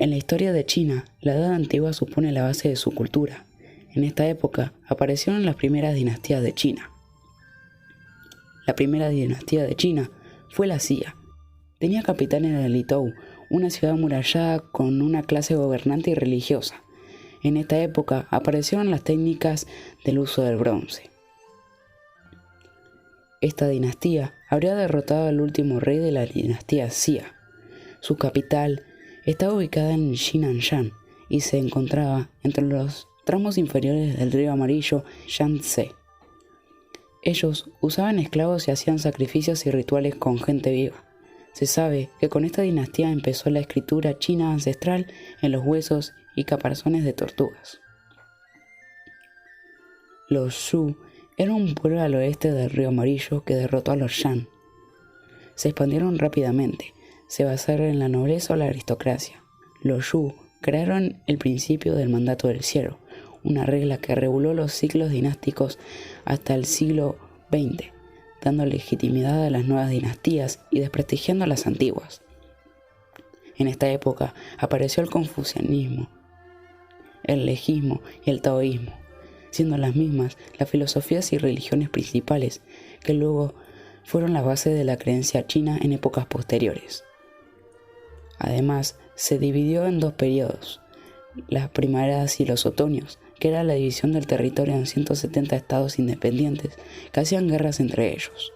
En la historia de China, la Edad Antigua supone la base de su cultura. En esta época aparecieron las primeras dinastías de China. La primera dinastía de China fue la Xia. Tenía capital en el Litou, una ciudad amurallada con una clase gobernante y religiosa. En esta época aparecieron las técnicas del uso del bronce. Esta dinastía habría derrotado al último rey de la dinastía Xia. Su capital estaba ubicada en Xinanshan y se encontraba entre los tramos inferiores del río amarillo Yangtze. Ellos usaban esclavos y hacían sacrificios y rituales con gente viva. Se sabe que con esta dinastía empezó la escritura china ancestral en los huesos y caparazones de tortugas. Los Zhou eran un pueblo al oeste del río amarillo que derrotó a los Shan. Se expandieron rápidamente, se basaron en la nobleza o la aristocracia. Los Zhou crearon el principio del mandato del cielo, una regla que reguló los ciclos dinásticos hasta el siglo XX, dando legitimidad a las nuevas dinastías y desprestigiando a las antiguas. En esta época apareció el confucianismo, el legismo y el taoísmo, siendo las mismas las filosofías y religiones principales que luego fueron la base de la creencia china en épocas posteriores. Además, se dividió en dos periodos, las primaveras y los otoños, que era la división del territorio en 170 estados independientes que hacían guerras entre ellos,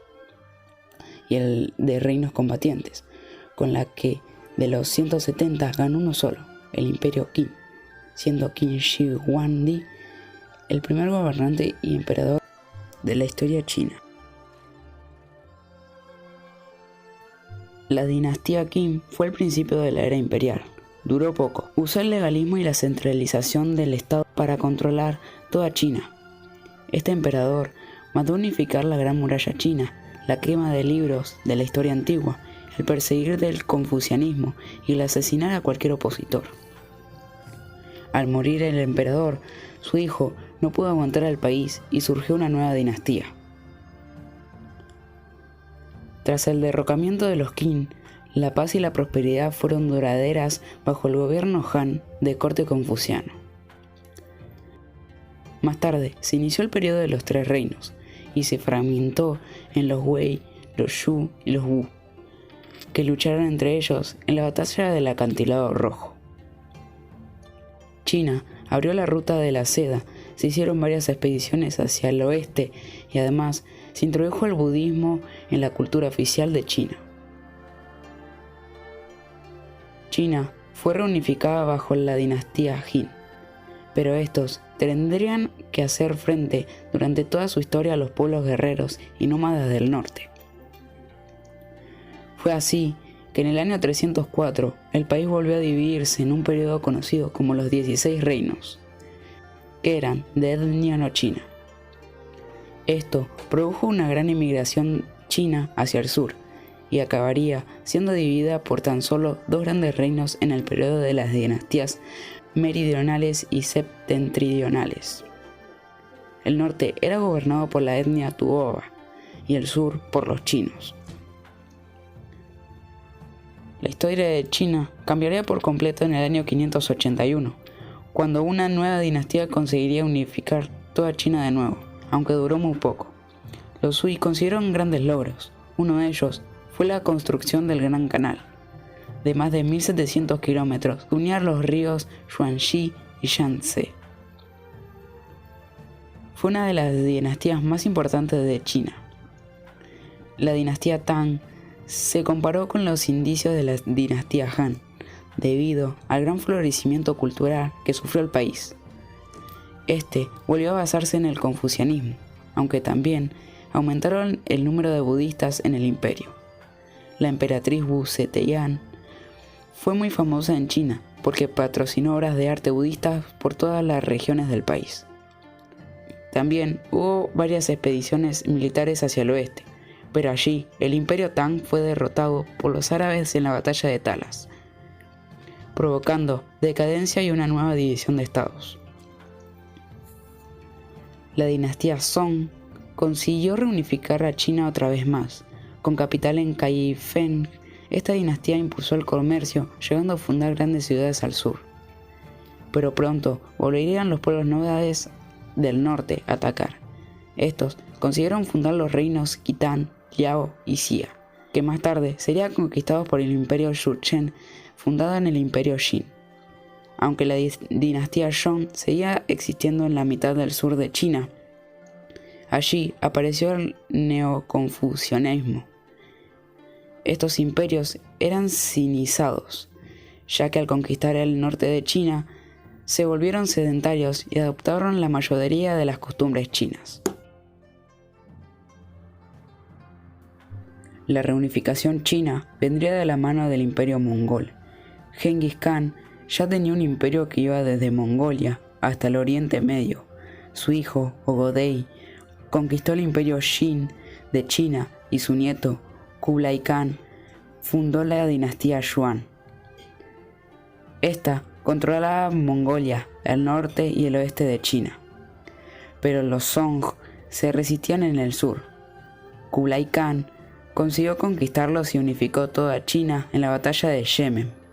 y el de reinos combatientes, con la que de los 170 ganó uno solo, el imperio Qin, siendo Qin Shi Huangdi el primer gobernante y emperador de la historia china. La dinastía Qin fue el principio de la era imperial. Duró poco. Usó el legalismo y la centralización del Estado para controlar toda China. Este emperador mandó unificar la Gran Muralla China, la quema de libros de la historia antigua, el perseguir del confucianismo y el asesinar a cualquier opositor. Al morir el emperador, su hijo no pudo aguantar al país y surgió una nueva dinastía. Tras el derrocamiento de los Qin, la paz y la prosperidad fueron duraderas bajo el gobierno Han de corte confuciano. Más tarde se inició el periodo de los Tres Reinos y se fragmentó en los Wei, los Shu y los Wu, que lucharon entre ellos en la batalla del Acantilado Rojo. China abrió la ruta de la seda, se hicieron varias expediciones hacia el oeste y además se introdujo el budismo en la cultura oficial de China. China fue reunificada bajo la dinastía Jin, pero estos tendrían que hacer frente durante toda su historia a los pueblos guerreros y nómadas del norte. Fue así que en el año 304 el país volvió a dividirse en un periodo conocido como los 16 reinos, que eran de etnia no china. Esto produjo una gran inmigración china hacia el sur y acabaría siendo dividida por tan solo dos grandes reinos en el periodo de las dinastías meridionales y septentrionales. El norte era gobernado por la etnia Tuoba y el sur por los chinos. La historia de China cambiaría por completo en el año 581, cuando una nueva dinastía conseguiría unificar toda China de nuevo, aunque duró muy poco. Los Sui consiguieron grandes logros. Uno de ellos fue la construcción del Gran Canal, de más de 1700 kilómetros, que unía los ríos Xuanxi y Yangtze. Fue una de las dinastías más importantes de China. La dinastía Tang se comparó con los indicios de la dinastía Han, debido al gran florecimiento cultural que sufrió el país. Este volvió a basarse en el confucianismo, aunque también aumentaron el número de budistas en el imperio. La emperatriz Wu Zetian fue muy famosa en China porque patrocinó obras de arte budistas por todas las regiones del país. También hubo varias expediciones militares hacia el oeste, pero allí el imperio Tang fue derrotado por los árabes en la batalla de Talas, provocando decadencia y una nueva división de estados. La dinastía Song consiguió reunificar a China otra vez más, con capital en Kaifeng Esta dinastía impulsó el comercio, llegando a fundar grandes ciudades al sur. Pero pronto volverían los pueblos nómades del norte a atacar. Estos consiguieron fundar los reinos Kitán, Liao y Xia, que más tarde serían conquistados por el imperio Jurchen, fundado en el imperio Qin. Aunque la dinastía Song seguía existiendo en la mitad del sur de China, allí apareció el neoconfucianismo. Estos imperios eran sinizados, ya que al conquistar el norte de China, se volvieron sedentarios y adoptaron la mayoría de las costumbres chinas. La reunificación china vendría de la mano del imperio mongol. Genghis Khan ya tenía un imperio que iba desde Mongolia hasta el Oriente Medio. Su hijo, Ogodei, conquistó el imperio Qin de China y su nieto, Kublai Khan, fundó la dinastía Yuan. Esta controlaba Mongolia, el norte y el oeste de China. Pero los Song se resistían en el sur. Kublai Khan consiguió conquistarlos y unificó toda China en la batalla de Yemen.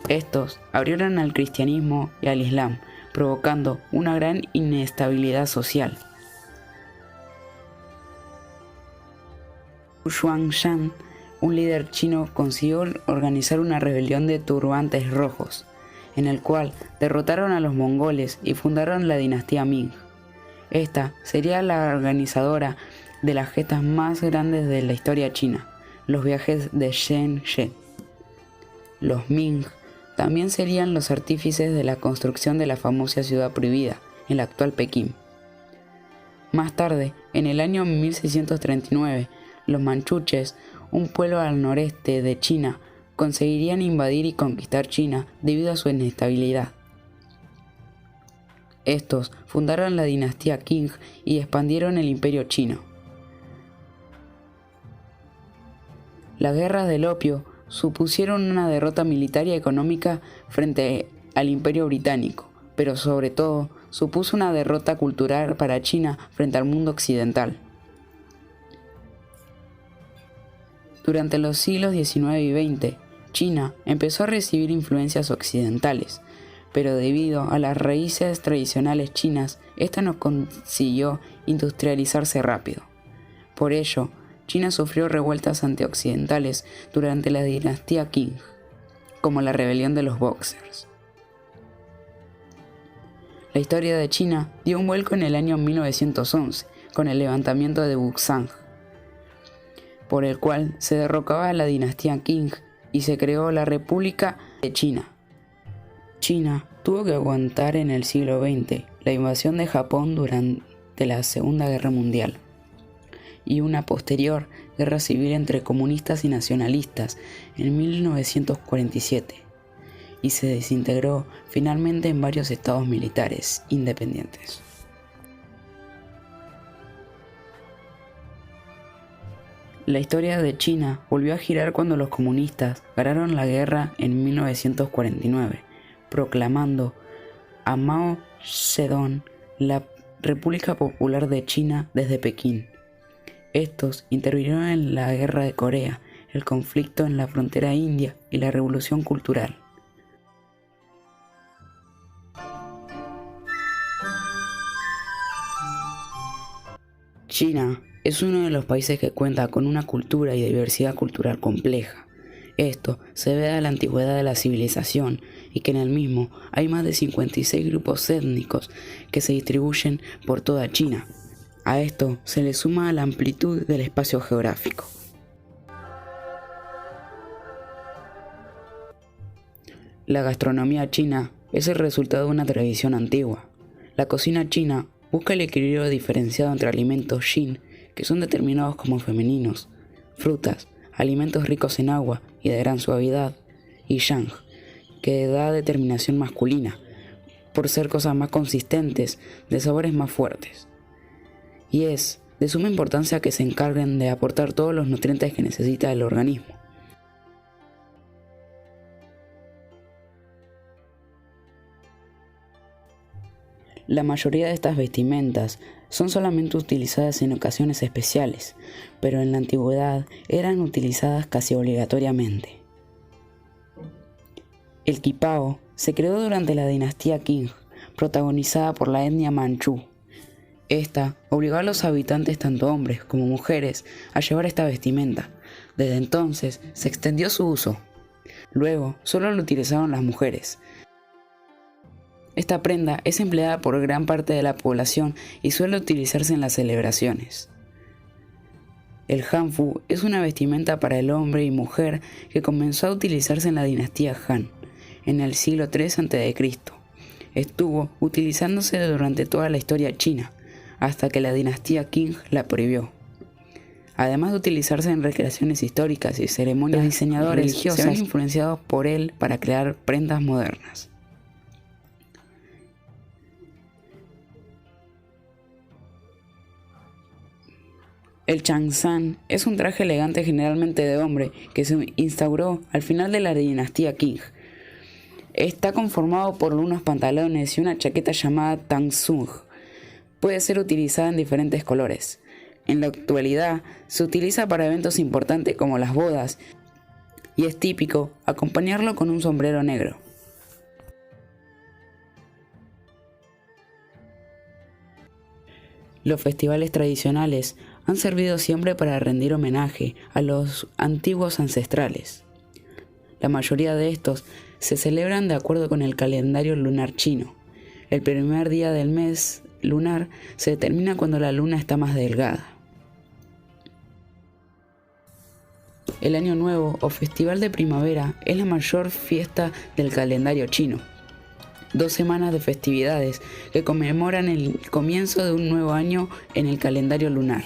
Estos abrieron al cristianismo y al islam, provocando una gran inestabilidad social. Xuanzang, un líder chino, consiguió organizar una rebelión de turbantes rojos, en el cual derrotaron a los mongoles y fundaron la dinastía Ming. Esta sería la organizadora de las gestas más grandes de la historia china, los viajes de Shen She. Los Ming también serían los artífices de la construcción de la famosa ciudad prohibida, en la actual Pekín. Más tarde, en el año 1639, los manchuches, un pueblo al noreste de China, conseguirían invadir y conquistar China debido a su inestabilidad. Estos fundaron la dinastía Qing y expandieron el imperio chino. Las guerras del opio supusieron una derrota militar y económica frente al imperio británico, pero sobre todo supuso una derrota cultural para China frente al mundo occidental. Durante los siglos XIX y XX, China empezó a recibir influencias occidentales, pero debido a las raíces tradicionales chinas, esta no consiguió industrializarse rápido. Por ello, China sufrió revueltas antioccidentales durante la dinastía Qing, como la rebelión de los Boxers. La historia de China dio un vuelco en el año 1911 con el levantamiento de Wuchang, por el cual se derrocaba a la dinastía Qing y se creó la República de China. China tuvo que aguantar en el siglo XX la invasión de Japón durante la Segunda Guerra Mundial y una posterior guerra civil entre comunistas y nacionalistas en 1947, y se desintegró finalmente en varios estados militares independientes. La historia de China volvió a girar cuando los comunistas ganaron la guerra en 1949, proclamando a Mao Zedong la República Popular de China desde Pekín. Estos intervinieron en la Guerra de Corea, el conflicto en la frontera india y la Revolución Cultural. China es uno de los países que cuenta con una cultura y diversidad cultural compleja. Esto se debe a la antigüedad de la civilización y que en el mismo hay más de 56 grupos étnicos que se distribuyen por toda China. A esto se le suma la amplitud del espacio geográfico. La gastronomía china es el resultado de una tradición antigua. La cocina china busca el equilibrio diferenciado entre alimentos yin, que son determinados como femeninos, frutas, alimentos ricos en agua y de gran suavidad, y yang, que da determinación masculina, por ser cosas más consistentes, de sabores más fuertes. Y es de suma importancia que se encarguen de aportar todos los nutrientes que necesita el organismo. La mayoría de estas vestimentas son solamente utilizadas en ocasiones especiales, pero en la antigüedad eran utilizadas casi obligatoriamente. El kipao se creó durante la dinastía Qing, protagonizada por la etnia manchú. Esta obligó a los habitantes, tanto hombres como mujeres, a llevar esta vestimenta. Desde entonces se extendió su uso. Luego solo lo utilizaron las mujeres. Esta prenda es empleada por gran parte de la población y suele utilizarse en las celebraciones. El hanfu es una vestimenta para el hombre y mujer que comenzó a utilizarse en la dinastía Han, en el siglo III a.C. Estuvo utilizándose durante toda la historia china, hasta que la dinastía Qing la prohibió. Además de utilizarse en recreaciones históricas y ceremonias, los diseñadores religiosas se ven influenciados por él para crear prendas modernas. El changsan es un traje elegante generalmente de hombre que se instauró al final de la dinastía Qing. Está conformado por unos pantalones y una chaqueta llamada tangsung. Puede ser utilizada en diferentes colores. En la actualidad se utiliza para eventos importantes como las bodas y es típico acompañarlo con un sombrero negro. Los festivales tradicionales han servido siempre para rendir homenaje a los antiguos ancestrales. La mayoría de estos se celebran de acuerdo con el calendario lunar chino. El primer día del mes lunar se determina cuando la luna está más delgada. El Año Nuevo o Festival de Primavera es la mayor fiesta del calendario chino. 2 semanas de festividades que conmemoran el comienzo de un nuevo año en el calendario lunar.